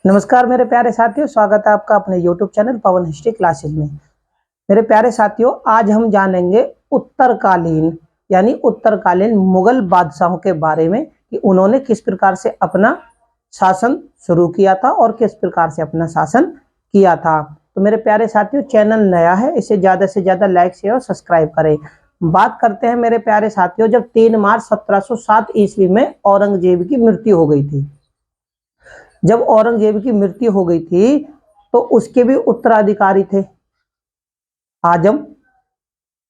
नमस्कार मेरे प्यारे साथियों, स्वागत है आपका अपने YouTube चैनल पवन हिस्ट्री क्लासेस में। मेरे प्यारे साथियों, आज हम जानेंगे उत्तरकालीन मुगल बादशाहों के बारे में कि उन्होंने किस प्रकार से अपना शासन शुरू किया था और किस प्रकार से अपना शासन किया था। तो मेरे प्यारे साथियों, चैनल नया है, इसे ज़्यादा से ज़्यादा लाइक शेयर और सब्सक्राइब करें। बात करते हैं मेरे प्यारे साथियों, जब 3 मार्च 1707 ईस्वी में औरंगजेब की मृत्यु हो गई थी। जब औरंगजेब की मृत्यु हो गई थी तो उसके भी उत्तराधिकारी थे, आजम,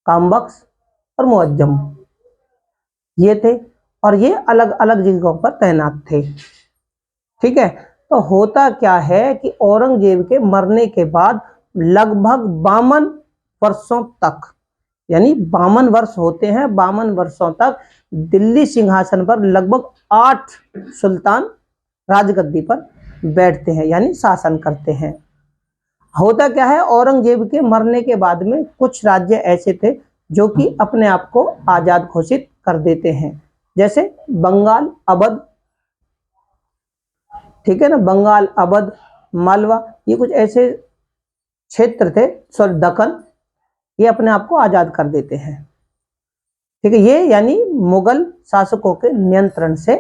कामबख्श और मुअज्जम, ये थे और ये अलग अलग जगहों पर तैनात थे। ठीक है, तो होता क्या है कि औरंगजेब के मरने के बाद लगभग 52 वर्षों तक, यानी 52 वर्ष होते हैं, 52 वर्षों तक दिल्ली सिंहासन पर लगभग 8 सुल्तान राजगद्दी पर बैठते हैं, यानी शासन करते हैं। होता क्या है, औरंगजेब के मरने के बाद में कुछ राज्य ऐसे थे जो कि अपने आप को आजाद घोषित कर देते हैं, जैसे बंगाल, अवध, ठीक है ना, बंगाल, अवध, मालवा, ये कुछ ऐसे क्षेत्र थे, सॉरी दक्कन, ये अपने आप को आजाद कर देते हैं। ठीक है, ये यानी मुगल शासकों के नियंत्रण से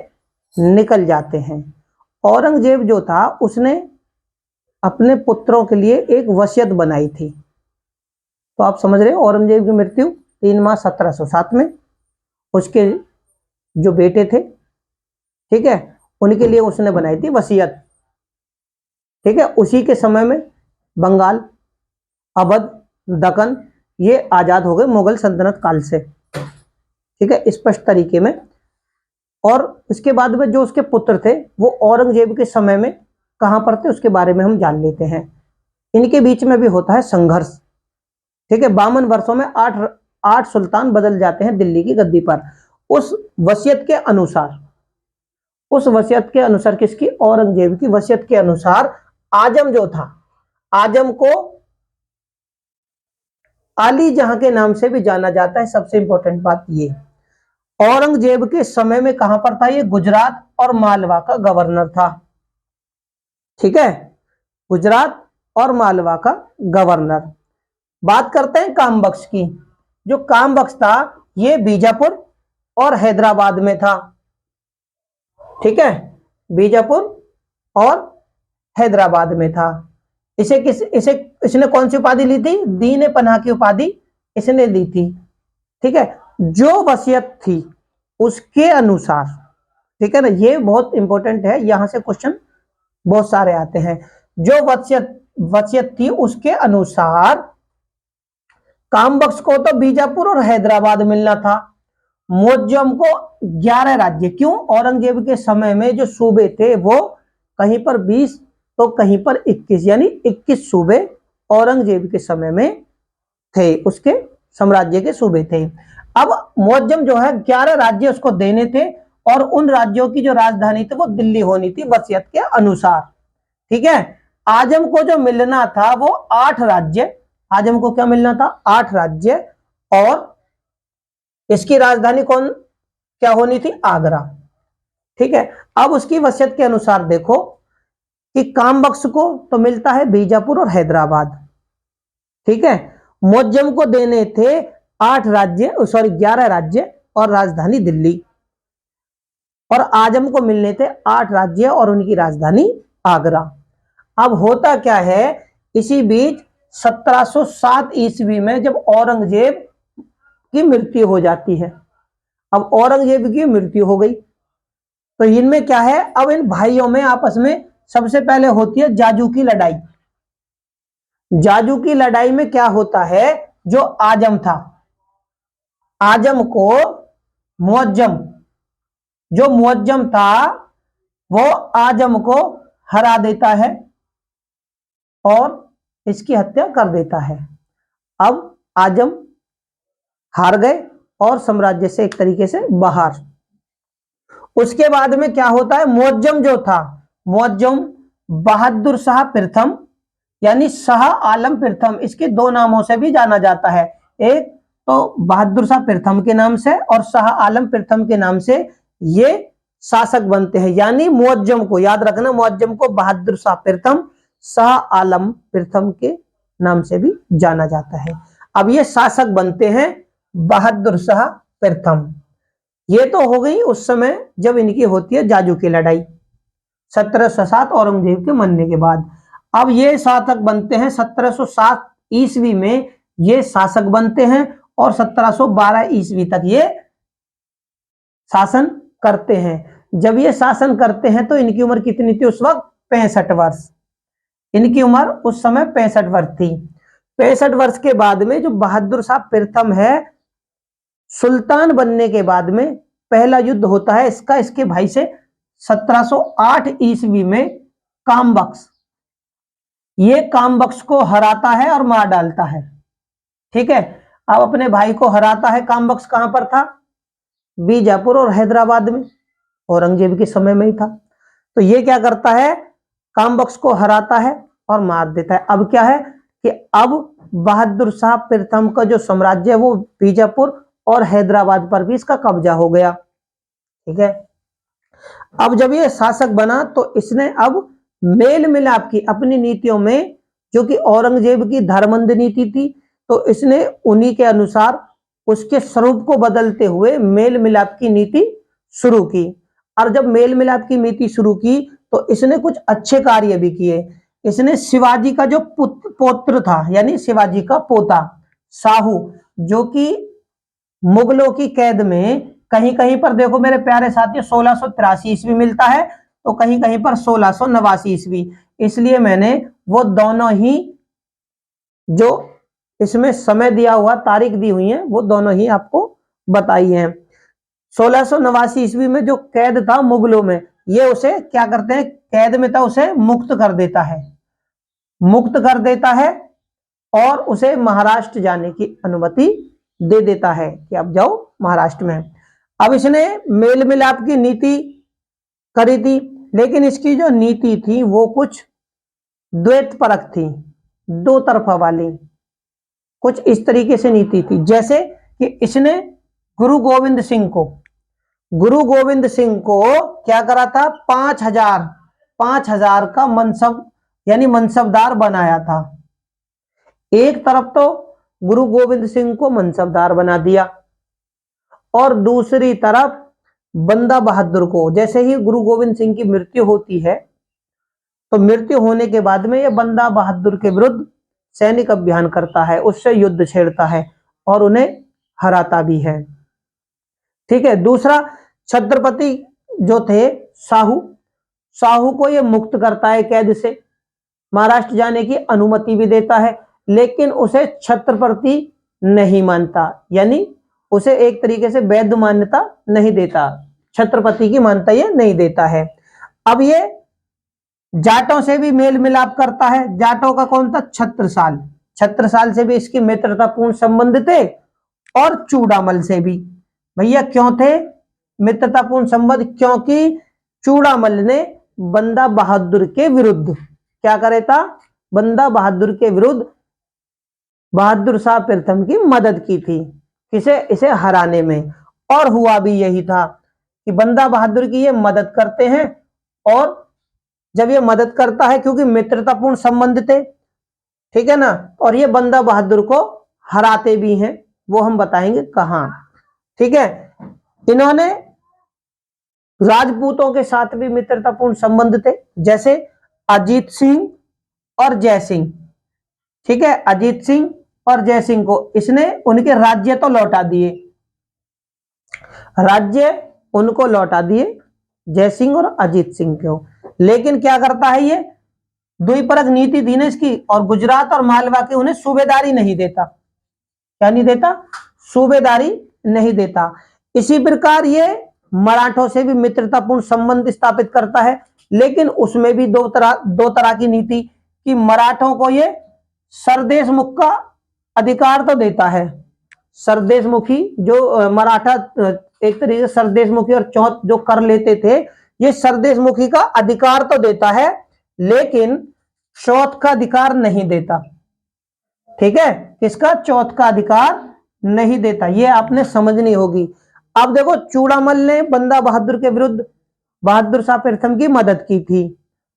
निकल जाते हैं। औरंगजेब जो था उसने अपने पुत्रों के लिए एक वसीयत बनाई थी। तो आप समझ रहे हो, औरंगजेब की मृत्यु 3 मार्च 1707 में, उसके जो बेटे थे, ठीक है, उनके लिए उसने बनाई थी वसीयत। ठीक है, उसी के समय में बंगाल, अवध, दक्कन ये आजाद हो गए मुगल सल्तनत काल से। ठीक है, स्पष्ट तरीके में। और उसके बाद में जो उसके पुत्र थे वो औरंगजेब के समय में कहां पर थे उसके बारे में हम जान लेते हैं। इनके बीच में भी होता है संघर्ष। ठीक है, 52 वर्षों में 8 सुल्तान बदल जाते हैं दिल्ली की गद्दी पर। उस वसीयत के अनुसार किसकी, औरंगजेब की वसीयत के अनुसार आजम जो था, आजम को आली जहां के नाम से भी जाना जाता है। सबसे इंपॉर्टेंट बात ये, औरंगजेब के समय में कहां पर था ये, गुजरात और मालवा का गवर्नर था। ठीक है, गुजरात और मालवा का गवर्नर। बात करते हैं कामबख्श की। जो कामबख्श था ये बीजापुर और हैदराबाद में था। ठीक है, बीजापुर और हैदराबाद में था। इसने कौन सी उपाधि ली थी, दीन पनाह की उपाधि इसने ली थी। ठीक है, जो वसीयत थी उसके अनुसार, ठीक है ना, ये बहुत इंपॉर्टेंट है, यहां से क्वेश्चन बहुत सारे आते हैं। जो वसीयत थी उसके अनुसार कामबख्श को तो बीजापुर और हैदराबाद मिलना था, मुअज्जम को 11 राज्य। क्यों, औरंगजेब के समय में जो सूबे थे वो कहीं पर 20 तो कहीं पर 21, यानी 21 सूबे औरंगजेब के समय में थे, उसके साम्राज्य के सूबे थे। अब मुअज्जम जो है 11 राज्य उसको देने थे और उन राज्यों की जो राजधानी थी वो दिल्ली होनी थी वसीयत के अनुसार। ठीक है, आजम को जो मिलना था वो 8 राज्य, आजम को क्या मिलना था, 8 राज्य, और इसकी राजधानी क्या होनी थी, आगरा। ठीक है, अब उसकी वसीयत के अनुसार देखो कि कामबख्श को तो मिलता है बीजापुर और हैदराबाद। ठीक है, मुअज्जम को देने थे 11 राज्य और राजधानी दिल्ली, और आजम को मिलने थे 8 राज्य और उनकी राजधानी आगरा। अब होता क्या है, इसी बीच 1707 ईस्वी में जब औरंगजेब की मृत्यु हो जाती है, अब औरंगजेब की मृत्यु हो गई तो इनमें क्या है, अब इन भाइयों में आपस में सबसे पहले होती है जाजू की लड़ाई। जाजू की लड़ाई में क्या होता है, जो आजम था, आजम को जो मुअज्जम था वो आजम को हरा देता है और इसकी हत्या कर देता है। अब आजम हार गए और साम्राज्य से एक तरीके से बाहर। उसके बाद में क्या होता है, मुअज्जम जो था, मुअज्जम बहादुर शाह प्रथम यानी शाह आलम प्रथम, इसके 2 नामों से भी जाना जाता है। एक तो बहादुर शाह प्रथम के नाम से और शाह आलम प्रथम के नाम से ये शासक बनते हैं, यानी मुअज्जम को याद रखना, मुअज्जम को बहादुर शाह प्रथम, शाह आलम प्रथम के नाम से भी जाना जाता है। अब ये शासक बनते हैं बहादुर शाह प्रथम। ये तो हो गई उस समय जब इनकी होती है जाजू की लड़ाई 1707 औरंगजेब के मरने के बाद। अब ये शासक बनते हैं 1707 ईस्वी में, ये शासक बनते हैं और 1712 ईस्वी तक ये शासन करते हैं। जब ये शासन करते हैं तो इनकी उम्र कितनी थी उस वक्त? 65 वर्ष। इनकी उम्र उस समय 65 वर्ष थी। 65 वर्ष के बाद में जो बहादुर शाह प्रथम है, सुल्तान बनने के बाद में पहला युद्ध होता है इसका इसके भाई से 1708 ईस्वी में कामबख्श। ये कामबख्श को हराता है और मार डालता है। ठीक है, अब अपने भाई को हराता है। कामबख्श कहां पर था? बीजापुर और हैदराबाद में, औरंगजेब के समय में ही था। तो ये क्या करता है? कामबख्श को हराता है और मार देता है। अब क्या है कि अब बहादुर शाह प्रथम का जो साम्राज्य है वो बीजापुर और हैदराबाद पर भी इसका कब्जा हो गया। ठीक है, अब जब ये शासक बना तो इसने अब मेल मिलाप की अपनी नीतियों में, जो कि औरंगजेब की धर्मंध नीति थी, तो इसने उन्हीं के अनुसार उसके स्वरूप को बदलते हुए मेल मिलाप की नीति शुरू की। और जब मेल मिलाप की नीति शुरू की तो इसने कुछ अच्छे कार्य भी किए। इसने शिवाजी का जो पौत्र था, यानी शिवाजी का पोता शाहू, जो कि मुगलों की कैद में, कहीं कहीं पर देखो मेरे प्यारे साथियों 1683 ईस्वी मिलता है, तो कहीं कहीं पर 1689 ईस्वी, इसलिए मैंने वो दोनों ही जो इसमें समय दिया हुआ, तारीख दी हुई है, वो दोनों ही आपको बताई है। 1689 ईस्वी में जो कैद था मुगलों में, ये उसे क्या करते हैं, कैद में था उसे मुक्त कर देता है, मुक्त कर देता है और उसे महाराष्ट्र जाने की अनुमति दे देता है कि अब जाओ महाराष्ट्र में। अब इसने मेल मिलाप की नीति करी थी, लेकिन इसकी जो नीति थी वो कुछ द्वैत परक थी, दो तरफा वाली। कुछ इस तरीके से नीति थी, जैसे कि इसने गुरु गोविंद सिंह को क्या करा था, 5,000 का मनसब यानी मनसबदार बनाया था। एक तरफ तो गुरु गोविंद सिंह को मनसबदार बना दिया और दूसरी तरफ बंदा बहादुर को, जैसे ही गुरु गोविंद सिंह की मृत्यु होती है तो मृत्यु होने के बाद में यह बंदा बहादुर के विरुद्ध सैनिक अभियान करता है, उससे युद्ध छेड़ता है और उन्हें हराता भी है। ठीक है, दूसरा छत्रपति जो थे साहू को यह मुक्त करता है कैद से, महाराष्ट्र जाने की अनुमति भी देता है, लेकिन उसे छत्रपति नहीं मानता, यानी उसे एक तरीके से वैध मान्यता नहीं देता, छत्रपति की मान्यता ये नहीं देता है। अब ये जाटों से भी मेल मिलाप करता है। जाटों का कौन था? छत्रसाल से भी इसकी मित्रतापूर्ण संबंध थे और चूड़ामल से भी। भैया क्यों थे मित्रतापूर्ण संबंध? क्योंकि चूड़ामल ने बंदा बहादुर के विरुद्ध क्या करे था, बंदा बहादुर के विरुद्ध बहादुर शाह प्रथम की मदद की थी, किसे? इसे हराने में। और हुआ भी यही था कि बंदा बहादुर की ये मदद करते हैं, और जब ये मदद करता है क्योंकि मित्रतापूर्ण संबंध थे, ठीक है ना, और ये बंदा बहादुर को हराते भी हैं, वो हम बताएंगे कहां। ठीक है, इन्होंने राजपूतों के साथ भी मित्रतापूर्ण संबंध थे, जैसे अजीत सिंह और जय सिंह। ठीक है, अजीत सिंह और जय सिंह को इसने उनके राज्य तो लौटा दिए, राज्य उनको लौटा दिए जय सिंह और अजीत सिंह को, लेकिन क्या करता है ये द्विपरक नीति थी ना इसकी, और गुजरात और मालवा के उन्हें सूबेदारी नहीं देता। क्या नहीं देता? सूबेदारी नहीं देता। इसी प्रकार ये मराठों से भी मित्रतापूर्ण संबंध स्थापित करता है, लेकिन उसमें भी दो तरह की नीति कि मराठों को ये सरदेशमुख का अधिकार तो देता है, सरदेशमुखी जो मराठा एक तरीके से सरदेशमुखी और चौथ जो कर लेते थे, ये सरदेशमुखी का अधिकार तो देता है, लेकिन चौथ का अधिकार नहीं देता। ठीक है, किसका? चौथ का अधिकार नहीं देता, ये आपने समझनी होगी। अब देखो चूड़ामल ने बंदा बहादुर के विरुद्ध बहादुर शाह प्रथम की मदद की थी।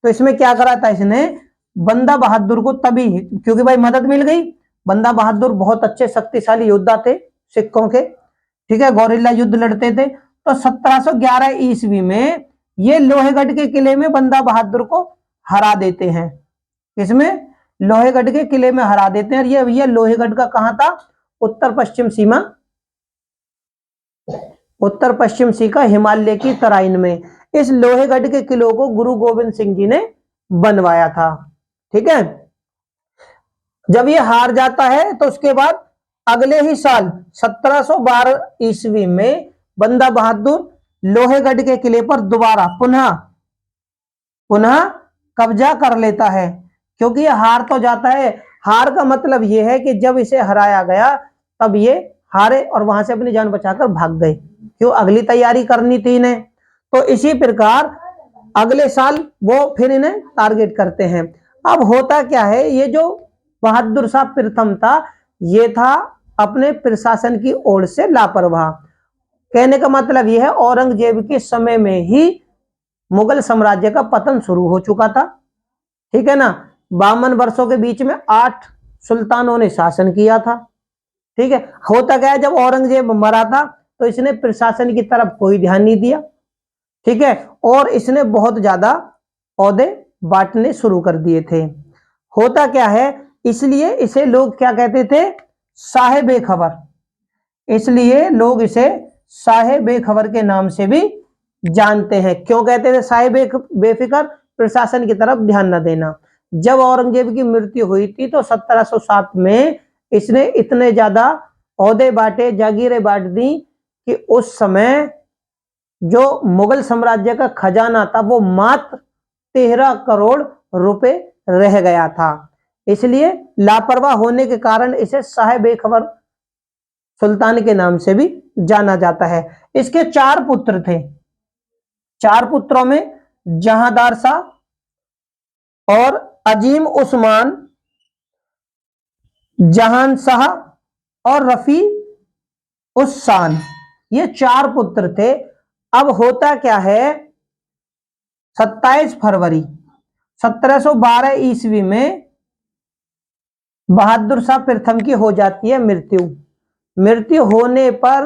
तो इसमें क्या करा था इसने, बंदा बहादुर को तभी, क्योंकि भाई मदद मिल गई, बंदा बहादुर बहुत अच्छे शक्तिशाली योद्धा थे सिखों के, ठीक है, गोरिल्ला युद्ध लड़ते थे। तो 1711 ईस्वी में ये लोहेगढ़ के किले में बंदा बहादुर को हरा देते हैं। इसमें लोहेगढ़ के किले में हरा देते हैं। और ये लोहेगढ़ का कहां था, उत्तर पश्चिम सीमा, उत्तर पश्चिम सीमा हिमालय की तराइन में। इस लोहेगढ़ के किलों को गुरु गोविंद सिंह जी ने बनवाया था। ठीक है, जब ये हार जाता है तो उसके बाद अगले ही साल 1712 ईस्वी में बंदा बहादुर लोहेगढ़ के किले पर दोबारा पुनः कब्जा कर लेता है। क्योंकि ये हार तो जाता है, हार का मतलब ये है कि जब इसे हराया गया तब ये हारे और वहां से अपनी जान बचाकर भाग गए, क्यों, अगली तैयारी करनी थी इन्हें। तो इसी प्रकार अगले साल वो फिर इन्हें टारगेट करते हैं। अब होता क्या है, ये जो बहादुर शाह प्रथम था ये था अपने प्रशासन की ओर से लापरवाह। कहने का मतलब यह है औरंगजेब के समय में ही मुगल साम्राज्य का पतन शुरू हो चुका था। ठीक है ना, 52 वर्षों के बीच में 8 सुल्तानों ने शासन किया था। ठीक है, होता क्या है, जब औरंगजेब मरा था तो इसने प्रशासन की तरफ कोई ध्यान नहीं दिया। ठीक है, और इसने बहुत ज्यादा ओहदे बांटने शुरू कर दिए थे। होता क्या है, इसलिए इसे लोग क्या कहते थे, शाहे बेखबर। इसलिए लोग इसे शाहे बेखबर के नाम से भी जानते हैं। क्यों कहते थे शाहे बेफिक्र, प्रशासन की तरफ ध्यान न देना। जब औरंगजेब की मृत्यु हुई थी तो 1707 में इसने इतने ज्यादा ओहदे बांटे, जागीरें बांट दी कि उस समय जो मुगल साम्राज्य का खजाना था वो मात्र 13 करोड़ रुपए रह गया था। इसलिए लापरवाह होने के कारण इसे शाह बेखबर सुल्तान के नाम से भी जाना जाता है। इसके 4 पुत्र थे। 4 पुत्रों में जहांदार शाह और अजीम उस्मान, जहान शाह और रफी उस शान, ये 4 पुत्र थे। अब होता क्या है, 27 फरवरी 1712 ईस्वी में बहादुर शाह प्रथम की हो जाती है मृत्यु होने पर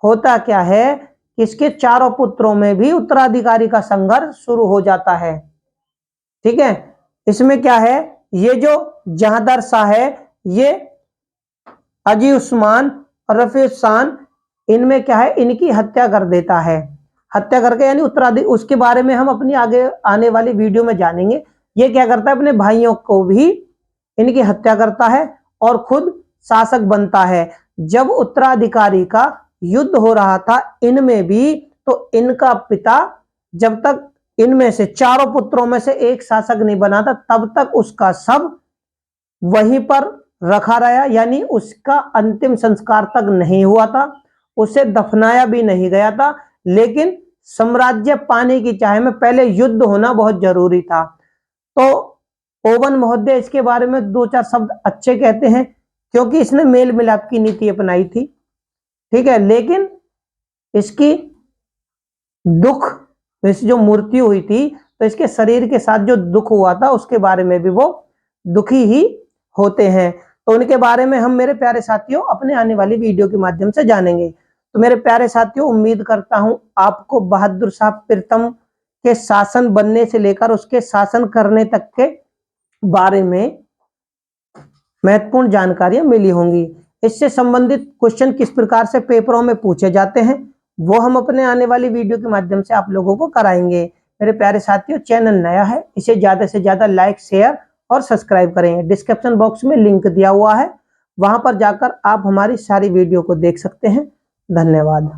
होता क्या है, इसके 4 पुत्रों में भी उत्तराधिकारी का संघर्ष शुरू हो जाता है। ठीक है, इसमें क्या है, ये जो जहांदार शाह है ये अजी उस्मान और रफी शान, इनमें क्या है, इनकी हत्या कर देता है। हत्या करके यानी उत्तराधिकारी, उसके बारे में हम अपनी आगे आने वाली वीडियो में जानेंगे। ये क्या करता है, अपने भाइयों को भी इनकी हत्या करता है और खुद शासक बनता है। जब उत्तराधिकारी का युद्ध हो रहा था इनमें भी, तो इनका पिता जब तक इनमें से 4 पुत्रों में से एक शासक नहीं बना था तब तक उसका शव वहीं पर रखा रहा, यानी उसका अंतिम संस्कार तक नहीं हुआ था, उसे दफनाया भी नहीं गया था। लेकिन साम्राज्य पाने की चाह में पहले युद्ध होना बहुत जरूरी था। तो ओवन महोदय इसके बारे में 2-4 शब्द अच्छे कहते हैं, क्योंकि इसने मेल मिलाप की नीति अपनाई थी। ठीक है, लेकिन इसकी दुख, इसकी जो मृत्यु हुई थी तो इसके शरीर के साथ जो दुख हुआ था उसके बारे में भी वो दुखी ही होते हैं। तो उनके बारे में हम, मेरे प्यारे साथियों, अपने आने वाली वीडियो के माध्यम से जानेंगे। तो मेरे प्यारे साथियों, उम्मीद करता हूं आपको बहादुर शाह प्रथम के शासन बनने से लेकर उसके शासन करने तक के बारे में महत्वपूर्ण जानकारियां मिली होंगी। इससे संबंधित क्वेश्चन किस प्रकार से पेपरों में पूछे जाते हैं वो हम अपने आने वाली वीडियो के माध्यम से आप लोगों को कराएंगे। मेरे प्यारे साथियों, चैनल नया है, इसे ज्यादा से ज्यादा लाइक, शेयर और सब्सक्राइब करें। डिस्क्रिप्शन बॉक्स में लिंक दिया हुआ है, वहां पर जाकर आप हमारी सारी वीडियो को देख सकते हैं। धन्यवाद।